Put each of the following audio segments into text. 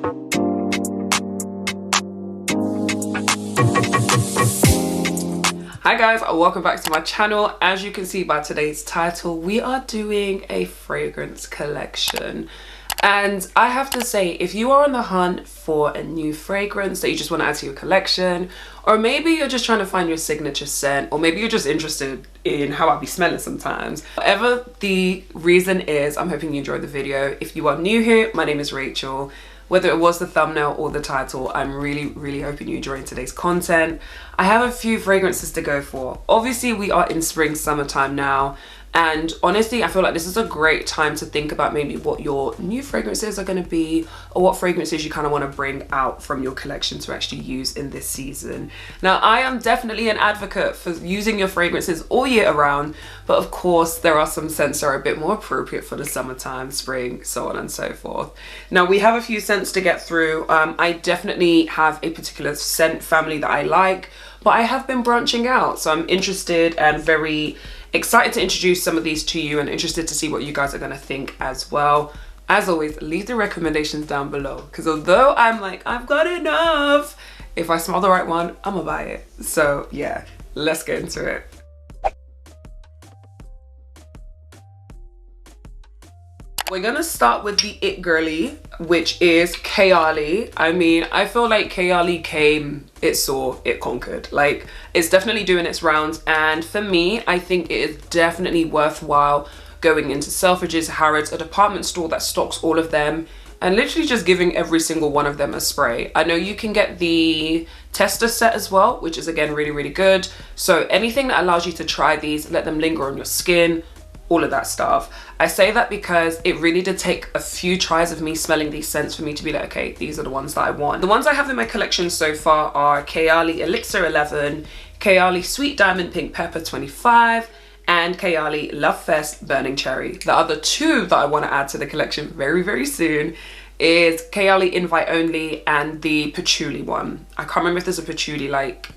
Hi guys, welcome back to my channel. As you can see by today's title, we are doing a fragrance collection. And I have to say, if you are on the hunt for a new fragrance that you just want to add to your collection, or maybe you're just trying to find your signature scent, or maybe you're just interested in how I be smelling sometimes, whatever the reason is, I'm hoping you enjoyed the video. If you are new here, my name is Rachel. Whether it was the thumbnail or the title, I'm really hoping you enjoyed today's content. I have a few fragrances to go for. Obviously, we are in spring, summertime now. And honestly, I feel like this is a great time to think about maybe what your new fragrances are going to be, or what fragrances you kind of want to bring out from your collection to actually use in this season. Now, I am definitely an advocate for using your fragrances all year around, but of course, there are some scents that are a bit more appropriate for the summertime, spring, so on and so forth. Now, we have a few scents to get through. I definitely have a particular scent family that I like, but I have been branching out, so I'm interested and very excited to introduce some of these to you, and interested to see what you guys are going to think as well. As always, leave the recommendations down below, because although I'm like, I've got enough, if I smell the right one, I'm gonna buy it. So yeah, let's get into it. We're gonna start with the It Girly, which is Kayali. I mean, I feel like Kayali came, it saw, it conquered. Like, it's definitely doing its rounds, and for me, I think it is definitely worthwhile going into Selfridges, Harrods, a department store that stocks all of them, and literally just giving every single one of them a spray. I know you can get the tester set as well, which is again really good. So anything that allows you to try these, let them linger on your skin, all of that stuff. I say that because it really did take a few tries of me smelling these scents for me to be like, okay, these are the ones that I want. The ones I have in my collection so far are Kayali Elixir 11, Kayali Sweet Diamond Pink Pepper 25, and Kayali Love Fest Burning Cherry. The other two that I want to add to the collection very soon is Kayali Invite Only and the Patchouli one. I can't remember if there's a patchouli like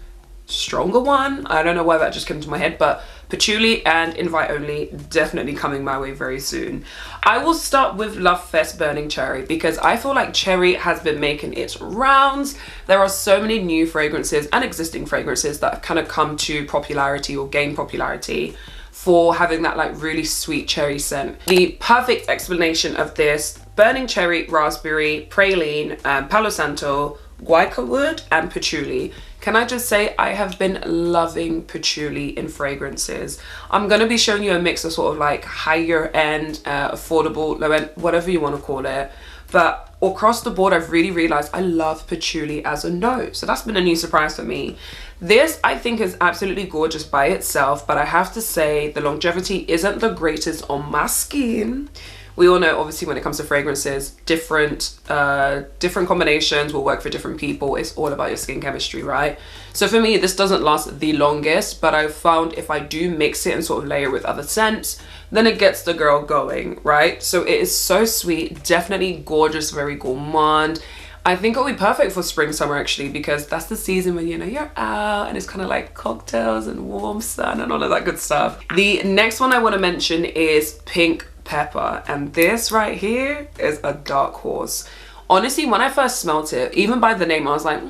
stronger one. I don't know why that just came to my head, but Patchouli and Invite Only definitely coming my way very soon. I will start with Love Fest Burning Cherry because I feel like cherry has been making its rounds. There are so many new fragrances and existing fragrances that have kind of come to popularity or gained popularity for having that like really sweet cherry scent. The perfect explanation of this: burning cherry, raspberry, praline, palo santo, guaica wood, and patchouli. Can I just say, I have been loving patchouli in fragrances. I'm going to be showing you a mix of sort of like higher end, affordable, low end, whatever you want to call it. But across the board, I've really realized I love patchouli as a note. So that's been a new surprise for me. This I think is absolutely gorgeous by itself, but I have to say the longevity isn't the greatest on my skin. We all know, obviously, when it comes to fragrances, different combinations will work for different people. It's all about your skin chemistry, right? So for me, this doesn't last the longest, but I've found if I do mix it and sort of layer with other scents, then it gets the girl going, right? So it is so sweet, definitely gorgeous, very gourmand. I think it'll be perfect for spring, summer actually, because that's the season when, you know, you're out and it's kind of like cocktails and warm sun and all of that good stuff. The next one I want to mention is Pink Pepper, and this right here is a dark horse. Honestly, when I first smelt it, even by the name, I was like,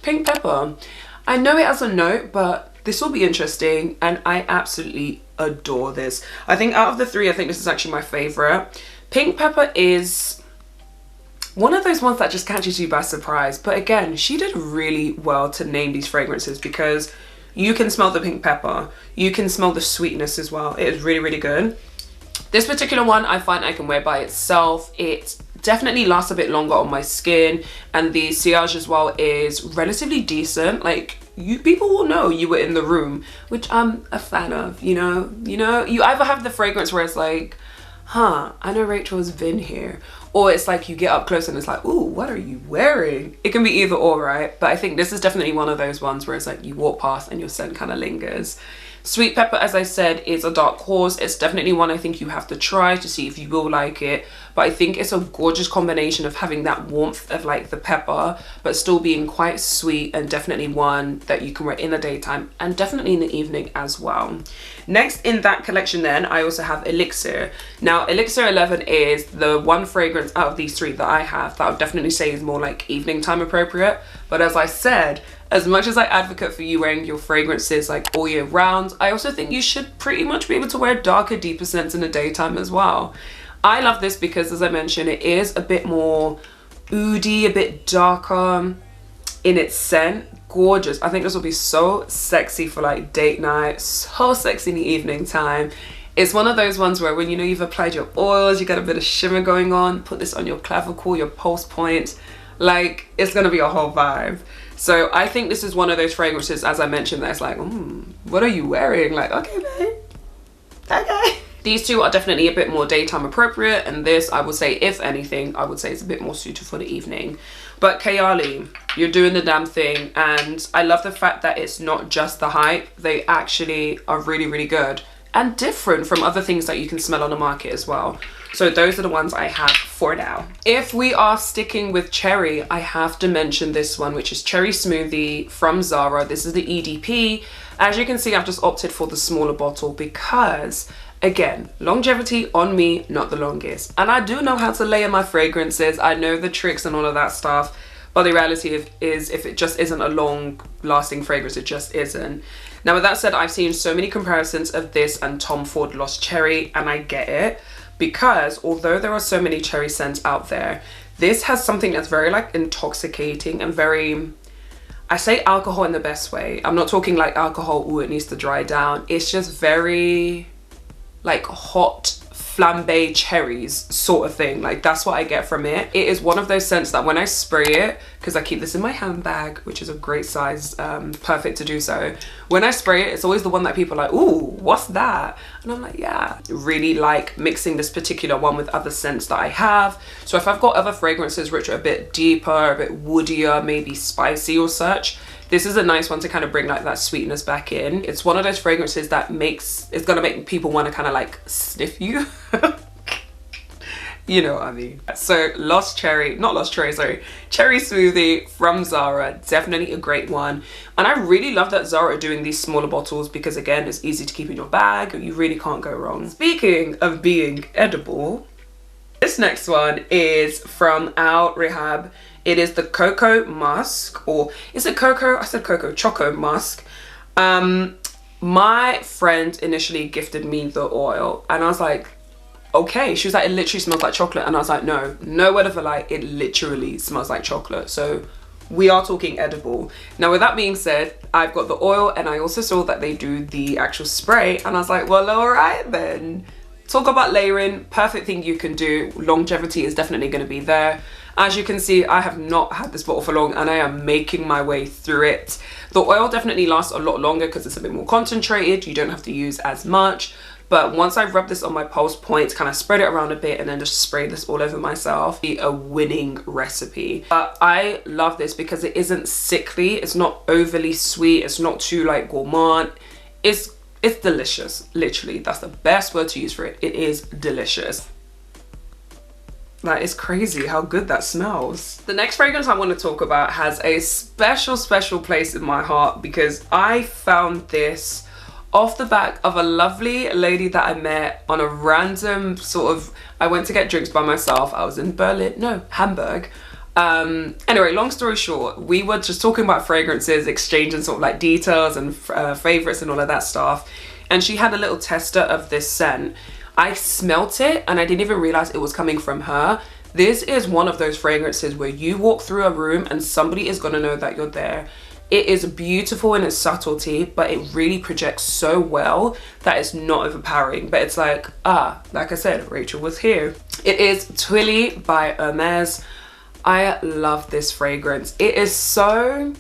Pink Pepper. I know it as a note, but this will be interesting, and I absolutely adore this. I think out of the three, I think this is actually my favorite. Pink Pepper is one of those ones that just catches you by surprise, but again, she did really well to name these fragrances because you can smell the pink pepper, you can smell the sweetness as well. It is really good. This particular one I find I can wear by itself. It definitely lasts a bit longer on my skin, and the sillage as well is relatively decent. Like, people will know you were in the room, which I'm a fan of. You know, you either have the fragrance where it's like, huh, I know Rachel's been here, or it's like you get up close and it's like, ooh, what are you wearing? It can be either or, right? But I think this is definitely one of those ones where it's like you walk past and your scent kind of lingers. Sweet Pepper, as I said, is a dark horse. It's definitely one I think you have to try to see if you will like it. But I think it's a gorgeous combination of having that warmth of like the pepper, but still being quite sweet, and definitely one that you can wear in the daytime and definitely in the evening as well. Next in that collection then, I also have Elixir. Now, Elixir 11 is the one fragrance out of these three that I have that I would definitely say is more like evening time appropriate. But as I said, as much as I advocate for you wearing your fragrances like all year round, I also think you should pretty much be able to wear darker, deeper scents in the daytime as well. I love this because, as I mentioned, it is a bit more oody, a bit darker in its scent. Gorgeous. I think this will be so sexy for like date night, so sexy in the evening time. It's one of those ones where when you know you've applied your oils, you got a bit of shimmer going on, put this on your clavicle, your pulse point, like it's gonna be a whole vibe. So I think this is one of those fragrances, as I mentioned, that's like, what are you wearing? Like, okay, babe, okay. These two are definitely a bit more daytime appropriate, and this, I would say, if anything, I would say it's a bit more suited for the evening. But Kayali, you're doing the damn thing, and I love the fact that it's not just the hype. They actually are really, really good and different from other things that you can smell on the market as well. So those are the ones I have for now. If we are sticking with cherry, I have to mention this one, which is Cherry Smoothie from Zara. This is the EDP. As you can see, I've just opted for the smaller bottle because, again, longevity on me, not the longest. And I do know how to layer my fragrances. I know the tricks and all of that stuff. But the reality is if it just isn't a long lasting fragrance, it just isn't. Now, with that said, I've seen so many comparisons of this and Tom Ford Lost Cherry, and I get it. Because although there are so many cherry scents out there, this has something that's very like intoxicating and very, I say alcohol in the best way. I'm not talking like alcohol, ooh, it needs to dry down. It's just very like hot flambe cherries sort of thing. Like that's what I get from it. It is one of those scents that when I spray it, because I keep this in my handbag, which is a great size, perfect to do so. When I spray it, it's always the one that people are like, ooh, what's that? And I'm like, yeah. Really like mixing this particular one with other scents that I have. So if I've got other fragrances which are a bit deeper, a bit woodier, maybe spicy or such, this is a nice one to kind of bring like that sweetness back in. It's one of those fragrances that it's gonna make people want to kind of like sniff you. You know what I mean. So Cherry Smoothie from Zara, definitely a great one. And I really love that Zara are doing these smaller bottles because, again, it's easy to keep in your bag. You really can't go wrong. Speaking of being edible, this next one is from Al Rehab. It is the Cocoa Musk, or is it Cocoa? I said Cocoa, Choco Musk. My friend initially gifted me the oil and I was like, okay. She was like, it literally smells like chocolate. And I was like, no word of a lie, it literally smells like chocolate. So we are talking edible. Now, with that being said, I've got the oil and I also saw that they do the actual spray. And I was like, well, all right then. Talk about layering, perfect thing you can do. Longevity is definitely going to be there. As you can see, I have not had this bottle for long and I am making my way through it. The oil definitely lasts a lot longer because it's a bit more concentrated. You don't have to use as much. But once I rub this on my pulse points, kind of spread it around a bit and then just spray this all over myself, be a winning recipe. But I love this because it isn't sickly. It's not overly sweet. It's not too like gourmand. It's delicious. Literally, that's the best word to use for it. It is delicious. That is crazy how good that smells. The next fragrance I want to talk about has a special place in my heart because I found this off the back of a lovely lady that I met on a random sort of, I went to get drinks by myself. I was in Hamburg. Anyway, long story short, we were just talking about fragrances, exchanging sort of like details and favorites and all of that stuff. And she had a little tester of this scent. I smelt it and I didn't even realize it was coming from her. This is one of those fragrances where you walk through a room and somebody is gonna know that you're there. It is beautiful in its subtlety, but it really projects so well that it's not overpowering. But it's like, like I said, Racheal was here. It is Twilly by Hermes. I love this fragrance. It is so,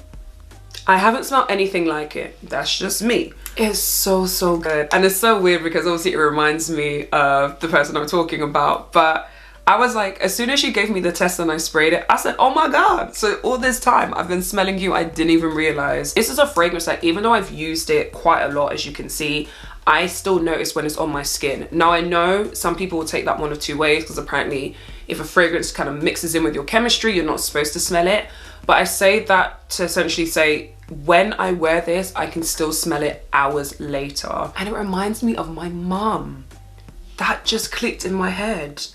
I haven't smelled anything like it. That's just me. It's so good. And it's so weird because obviously it reminds me of the person I'm talking about, but I was like, as soon as she gave me the test and I sprayed it, I said, oh my God. So all this time I've been smelling you, I didn't even realize. This is a fragrance that even though I've used it quite a lot, as you can see, I still notice when it's on my skin. Now I know some people will take that one of two ways, because apparently if a fragrance kind of mixes in with your chemistry, you're not supposed to smell it. But I say that to essentially say, when I wear this, I can still smell it hours later. And it reminds me of my mum. That just clicked in my head.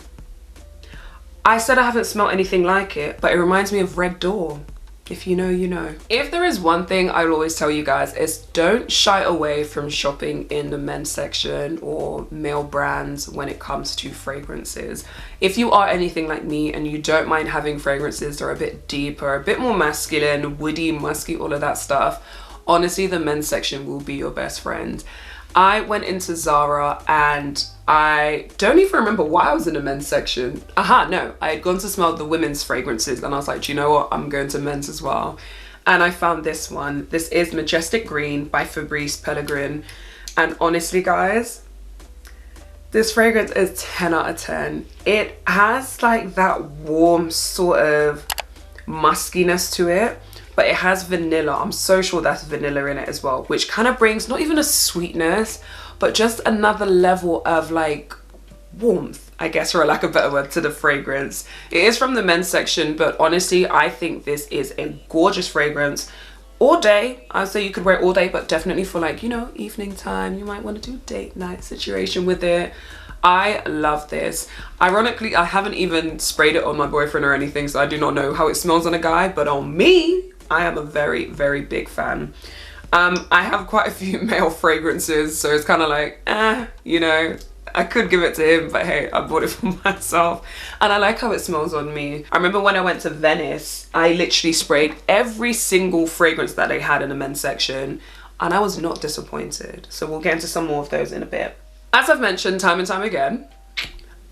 I said I haven't smelled anything like it, but it reminds me of Red Door. If you know, you know. If there is one thing I will always tell you guys, is don't shy away from shopping in the men's section or male brands when it comes to fragrances. If you are anything like me and you don't mind having fragrances that are a bit deeper, a bit more masculine, woody, musky, all of that stuff, honestly, the men's section will be your best friend. I went into Zara and I don't even remember why I was in the men's section. No, I had gone to smell the women's fragrances and I was like, do you know what? I'm going to men's as well. And I found this one. This is Majestic Green by Fabrice Pellegrin. And honestly, guys, this fragrance is 10 out of 10. It has like that warm sort of muskiness to it, but it has vanilla. I'm so sure that's vanilla in it as well, which kind of brings not even a sweetness, but just another level of like warmth, I guess, for a lack of a better word, to the fragrance. It is from the men's section, but honestly, I think this is a gorgeous fragrance. All day, I'd say you could wear it all day, but definitely for like, you know, evening time, you might want to do date night situation with it. I love this. Ironically, I haven't even sprayed it on my boyfriend or anything, so I do not know how it smells on a guy, but on me, I am a very, very big fan. I have quite a few male fragrances, so it's kind of like, you know, I could give it to him, but hey, I bought it for myself. And I like how it smells on me. I remember when I went to Venice, I literally sprayed every single fragrance that they had in the men's section, and I was not disappointed. So we'll get into some more of those in a bit. As I've mentioned time and time again,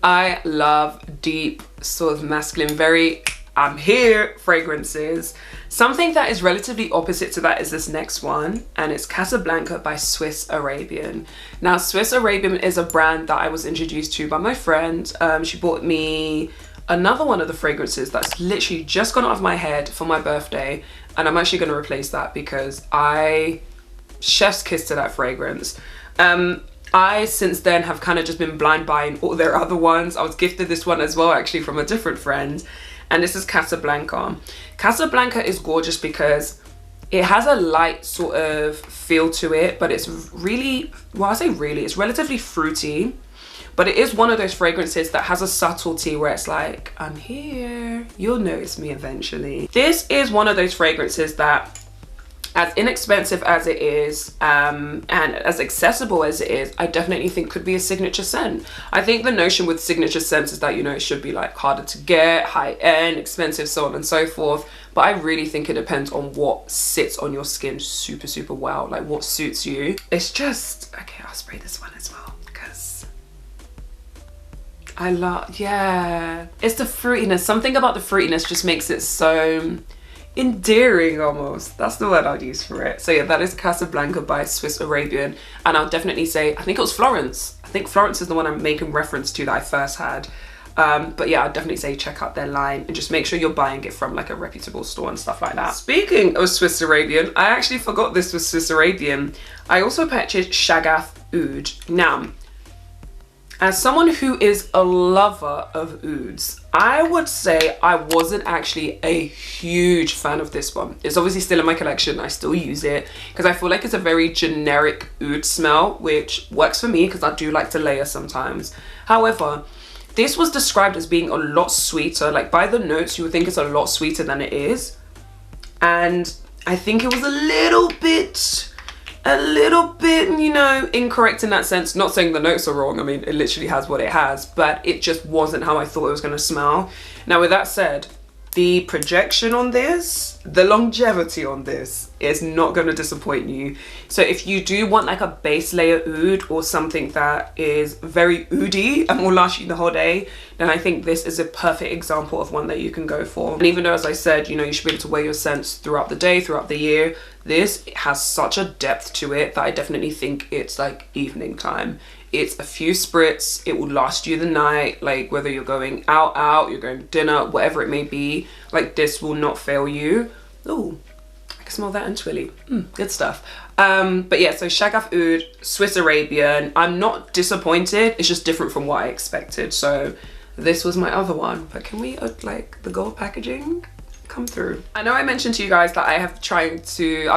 I love deep, sort of masculine, very I'm here fragrances. Something that is relatively opposite to that is this next one, and it's Casablanca by Swiss Arabian. Now, Swiss Arabian is a brand that I was introduced to by my friend. She bought me another one of the fragrances that's literally just gone out of my head for my birthday, and I'm actually going to replace that because I chef's kiss to that fragrance. I since then have kind of just been blind buying all their other ones. I was gifted this one as well, actually, from a different friend. And this is Casablanca. Casablanca is gorgeous because it has a light sort of feel to it, but it's really, well, I say really, it's relatively fruity, but it is one of those fragrances that has a subtlety where it's like, I'm here, you'll notice me eventually. This is one of those fragrances that, as inexpensive as it is and as accessible as it is, I definitely think could be a signature scent. I think the notion with signature scents is that, you know, it should be like harder to get, high end, expensive, so on and so forth. But I really think it depends on what sits on your skin super, super well, like what suits you. It's just, okay, I'll spray this one as well because I love, yeah. It's the fruitiness. Something about the fruitiness just makes it so endearing almost. That's the word I'd use for it. So yeah, that is Casablanca by Swiss Arabian, and I'll definitely say, I think it was Florence. I think Florence is the one I'm making reference to that I first had. But yeah, I'd definitely say check out their line and just make sure you're buying it from like a reputable store and stuff like that. Speaking of Swiss Arabian, I actually forgot this was Swiss Arabian. I also purchased Shagath Oud. Now, as someone who is a lover of ouds, I would say I wasn't actually a huge fan of this one. It's obviously still in my collection. I still use it because I feel like it's a very generic oud smell, which works for me because I do like to layer sometimes. However, this was described as being a lot sweeter. Like by the notes, you would think it's a lot sweeter than it is. And I think it was a little bit, you know, incorrect in that sense. Not saying the notes are wrong. I mean, it literally has what it has, but it just wasn't how I thought it was going to smell. Now, with that said, the projection on this, the longevity on this is not going to disappoint you. So if you do want like a base layer oud or something that is very oudy and will last you the whole day, then I think this is a perfect example of one that you can go for. And even though, as I said, you know, you should be able to wear your scents throughout the day, throughout the year, this has such a depth to it that I definitely think it's like evening time. It's a few spritz. It will last you the night. Like whether you're going out, you're going to dinner, whatever it may be, like this will not fail you. Oh, I can smell that in Twilly. Good stuff. But yeah, so Shagaf Oud, Swiss Arabian. I'm not disappointed. It's just different from what I expected. So this was my other one. But can we like the gold packaging come through? I know I mentioned to you guys that I've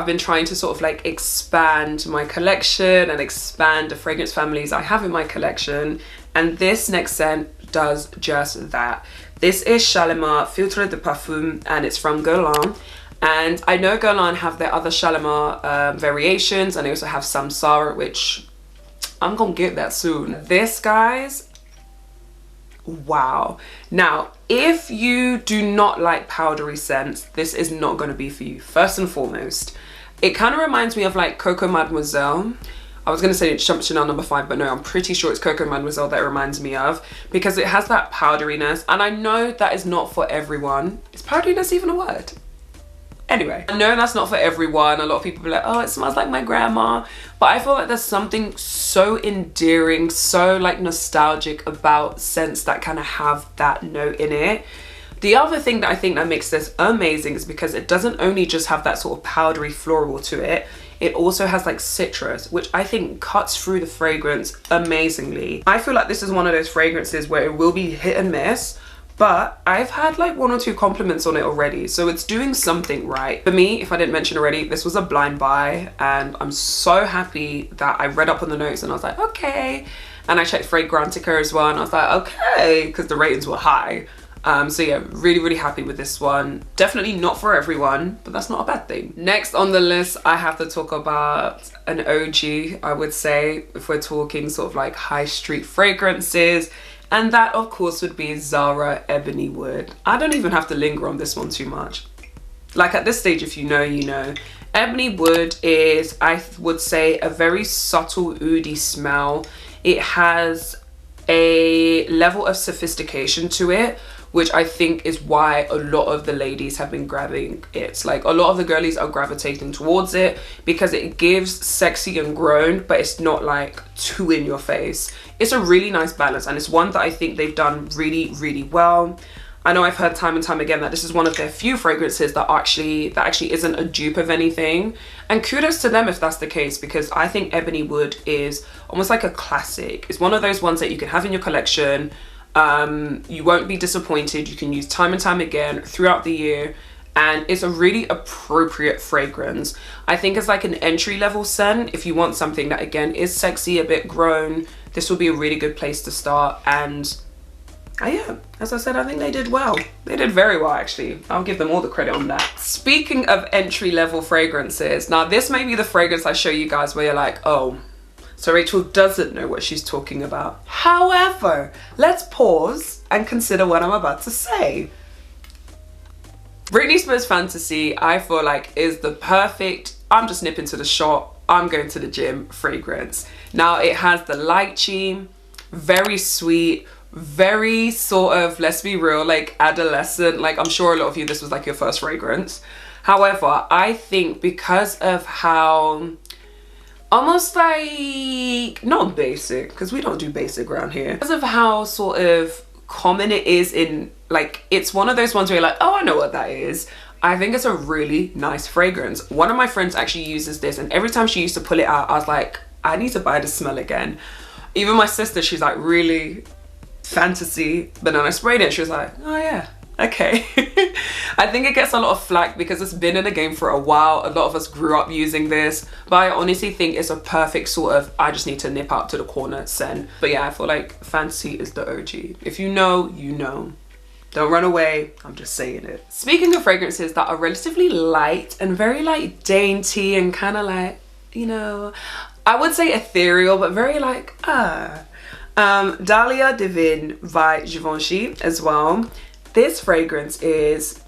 been trying to sort of like expand my collection and expand the fragrance families I have in my collection, and this next scent does just that. This is Shalimar Filter de Parfum, and it's from Guerlain. And I know Guerlain have their other Shalimar variations, and they also have Samsara, which I'm gonna get that soon. This, guys, wow. Now, if you do not like powdery scents, this is not going to be for you. First and foremost, it kind of reminds me of like Coco Mademoiselle. I was going to say it's Chanel No. 5, but no, I'm pretty sure it's Coco Mademoiselle that it reminds me of, because it has that powderiness, and I know that is not for everyone. Is powderiness even a word? Anyway, I know that's not for everyone. A lot of people be like, oh, it smells like my grandma. But I feel like there's something so endearing, so like nostalgic about scents that kind of have that note in it. The other thing that I think that makes this amazing is because it doesn't only just have that sort of powdery floral to it, it also has like citrus, which I think cuts through the fragrance amazingly. I feel like this is one of those fragrances where it will be hit and miss, but I've had like 1 or 2 compliments on it already, so it's doing something right. For me, if I didn't mention already, this was a blind buy, and I'm so happy that I read up on the notes and I was like, okay. And I checked Fragrantica as well, and I was like, okay, because the ratings were high. So yeah, really, really happy with this one. Definitely not for everyone, but that's not a bad thing. Next on the list, I have to talk about an OG, I would say, if we're talking sort of like high street fragrances. And that, of course, would be Zara Ebony Wood. I don't even have to linger on this one too much. Like at this stage, if you know, you know. Ebony Wood is, I would say, a very subtle oody smell. It has a level of sophistication to it, which I think is why a lot of the ladies have been grabbing it. Like a lot of the girlies are gravitating towards it because it gives sexy and grown, but it's not like too in your face. It's a really nice balance, and it's one that I think they've done really, really well. I know I've heard time and time again that this is one of their few fragrances that actually isn't a dupe of anything. And kudos to them if that's the case, because I think Ebony Wood is almost like a classic. It's one of those ones that you can have in your collection. You won't be disappointed. You can use time and time again throughout the year, and it's a really appropriate fragrance. I think it's like an entry-level scent. If you want something that again is sexy, a bit grown, this will be a really good place to start. And yeah, as I said, I think they did well. They did very well, actually. I'll give them all the credit on that. Speaking of entry-level fragrances, now this may be the fragrance I show you guys where you're like, oh, so Racheal doesn't know what she's talking about. However, let's pause and consider what I'm about to say. Britney Spears Fantasy, I feel like, is the perfect, I'm just nipping to the shop, I'm going to the gym fragrance. Now it has the lychee, very sweet, very sort of, let's be real, like adolescent. Like I'm sure a lot of you, this was like your first fragrance. However, I think because of how almost like, not basic, because we don't do basic around here, because of how sort of common it is in, like, it's one of those ones where you're like, oh, I know what that is. I think it's a really nice fragrance. One of my friends actually uses this, and every time she used to pull it out, I was like, I need to buy the smell again. Even my sister, she's like, really? Fantasy? But then I sprayed it, she was like, oh yeah, okay. I think it gets a lot of flack because it's been in the game for a while. A lot of us grew up using this, but I honestly think it's a perfect sort of, I just need to nip out to the corner scent. But yeah, I feel like Fantasy is the OG. If you know, you know. Don't run away, I'm just saying it. Speaking of fragrances that are relatively light and very like dainty and kind of like, you know, I would say ethereal, but very like, Dalia Divine by Givenchy as well. This fragrance is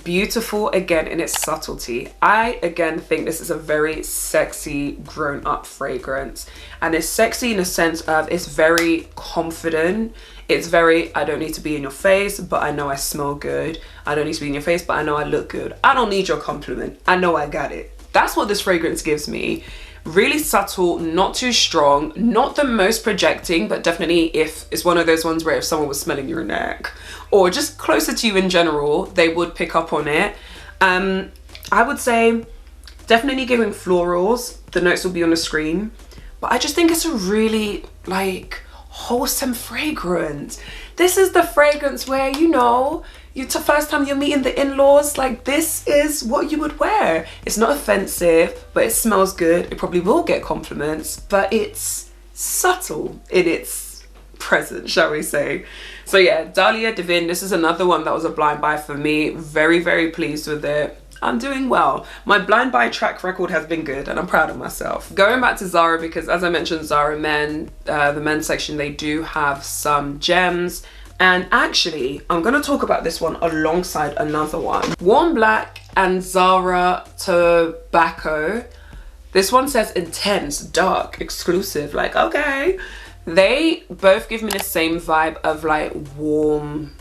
beautiful again in its subtlety. I again think this is a very sexy grown up fragrance, and it's sexy in the sense of it's very confident. It's very, I don't need to be in your face, but I know I smell good. I don't need to be in your face, but I know I look good. I don't need your compliment. I know I got it. That's what this fragrance gives me. Really subtle, not too strong, not the most projecting, but definitely if it's one of those ones where if someone was smelling your neck or just closer to you in general, they would pick up on it. I would say definitely giving florals. The notes will be on the screen, but I just think it's a really like wholesome fragrance. This is the fragrance where, you know, first time you're meeting the in-laws, like this is what you would wear. It's not offensive, but it smells good. It probably will get compliments, but it's subtle in its presence, shall we say. So yeah, Dalia Divine, this is another one that was a blind buy for me. Very, very pleased with it. I'm doing well. My blind buy track record has been good and I'm proud of myself. Going back to Zara, because as I mentioned, Zara Men, the men's section, they do have some gems. And actually, I'm going to talk about this one alongside another one. Warm Black and Zara Tobacco. This one says intense, dark, exclusive. Like, okay. They both give me the same vibe of like warm,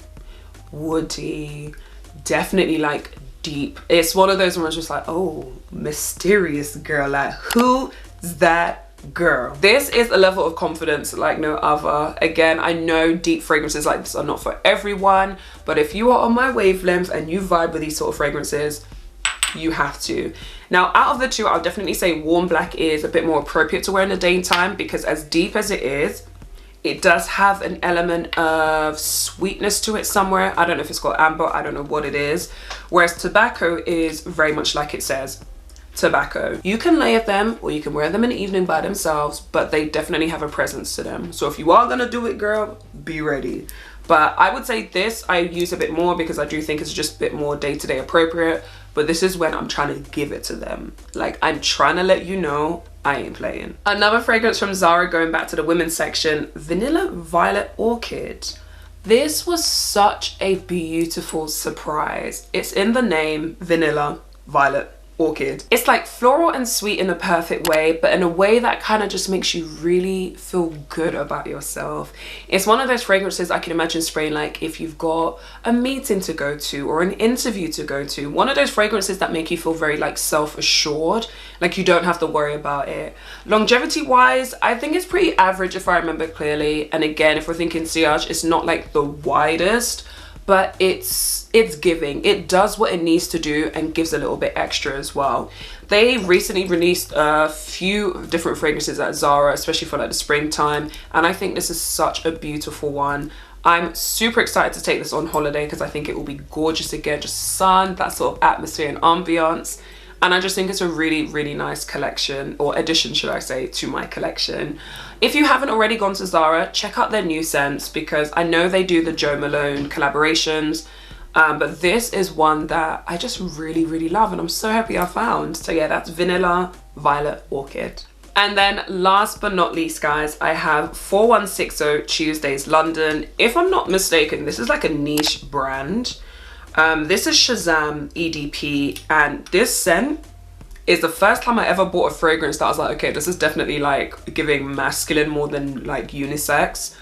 woody, definitely like deep. It's one of those ones just like, oh, mysterious girl. Like, who's that girl? This is a level of confidence like no other. Again, I know deep fragrances like this are not for everyone, but if you are on my wavelength and you vibe with these sort of fragrances, you have to. Now, out of the two, I'll definitely say Warm Black is a bit more appropriate to wear in the daytime, because as deep as it is, it does have an element of sweetness to it somewhere. I don't know if it's called amber, I don't know what it is. Whereas Tobacco is very much like it says, tobacco. You can layer them or you can wear them in the evening by themselves, but they definitely have a presence to them. So if you are gonna do it, girl, be ready. But I would say this I use a bit more because I do think it's just a bit more day-to-day appropriate. But this is when I'm trying to give it to them. Like, I'm trying to let you know I ain't playing. Another fragrance from Zara, going back to the women's section, Vanilla Violet Orchid. This was such a beautiful surprise. It's in the name, Vanilla Violet Orchid. It's like floral and sweet in a perfect way, but in a way that kind of just makes you really feel good about yourself. It's one of those fragrances I can imagine spraying like if you've got a meeting to go to or an interview to go to. One of those fragrances that make you feel very like self-assured, like you don't have to worry about it. Longevity wise, I think it's pretty average if I remember clearly. And again, if we're thinking sillage, it's not like the widest, but it's giving. It does what it needs to do and gives a little bit extra as well. They recently released a few different fragrances at Zara, especially for like the springtime, and I think this is such a beautiful one. I'm super excited to take this on holiday because I think it will be gorgeous again, just sun, that sort of atmosphere and ambiance. And I just think it's a really, really nice collection, or addition, should I say, to my collection. If you haven't already gone to Zara, check out their new scents, because I know they do the Jo Malone collaborations, but this is one that I just really, really love, and I'm so happy I found. So yeah, that's Vanilla Violet Orchid. And then last but not least, guys, I have 4160 Tuesdays London. If I'm not mistaken, this is like a niche brand. This is Shazam EDP, and this scent is the first time I ever bought a fragrance that I was like, okay, this is definitely like giving masculine more than like unisex.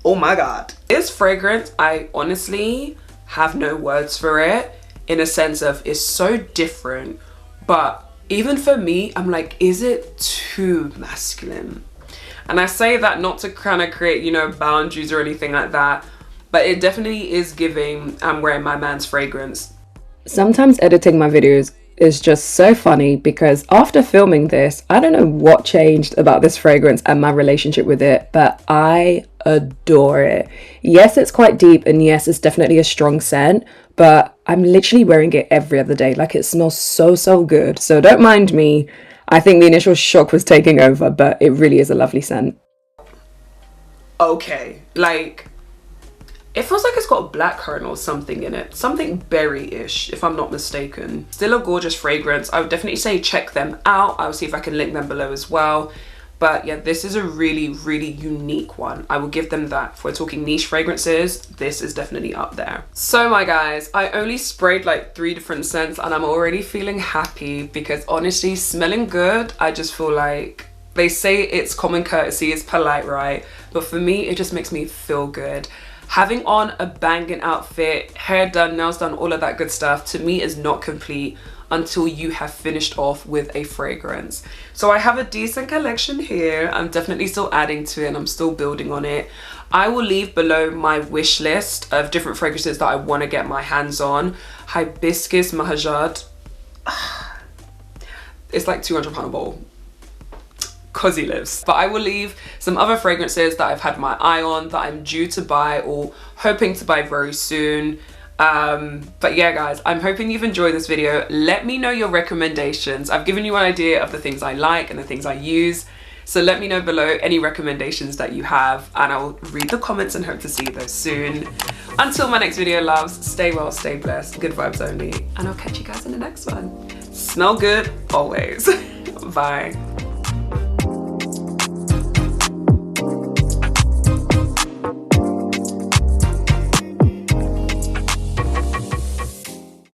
Oh my god. This fragrance, I honestly have no words for it, in a sense of it's so different, but even for me, I'm like, is it too masculine? And I say that not to kind of create, you know, boundaries or anything like that, but it definitely is giving I'm wearing my man's fragrance. Sometimes editing my videos is just so funny, because after filming this, I don't know what changed about this fragrance and my relationship with it, but I adore it. Yes, it's quite deep, and yes, it's definitely a strong scent, but I'm literally wearing it every other day. Like, it smells so good. So don't mind me. I think the initial shock was taking over, but it really is a lovely scent. Okay, like, it feels like it's got blackcurrant or something in it. Something berry-ish, if I'm not mistaken. Still a gorgeous fragrance. I would definitely say check them out. I'll see if I can link them below as well. But yeah, this is a really, really unique one. I will give them that. If we're talking niche fragrances, this is definitely up there. So my guys, I only sprayed like 3 different scents and I'm already feeling happy, because honestly, smelling good, I just feel like, they say it's common courtesy, it's polite, right? But for me, it just makes me feel good. Having on a banging outfit, hair done, nails done, all of that good stuff, to me is not complete until you have finished off with a fragrance. So I have a decent collection here. I'm definitely still adding to it and I'm still building on it. I will leave below my wish list of different fragrances that I want to get my hands on. Hibiscus Mahajad. It's like £200 a bottle. Cause he lives. But I will leave some other fragrances that I've had my eye on, that I'm due to buy or hoping to buy very soon. But yeah guys, I'm hoping you've enjoyed this video. Let me know your recommendations. I've given you an idea of the things I like and the things I use. So let me know below any recommendations that you have and I'll read the comments and hope to see those soon. Until my next video, loves, stay well, stay blessed, good vibes only, and I'll catch you guys in the next one. Smell good always. Bye.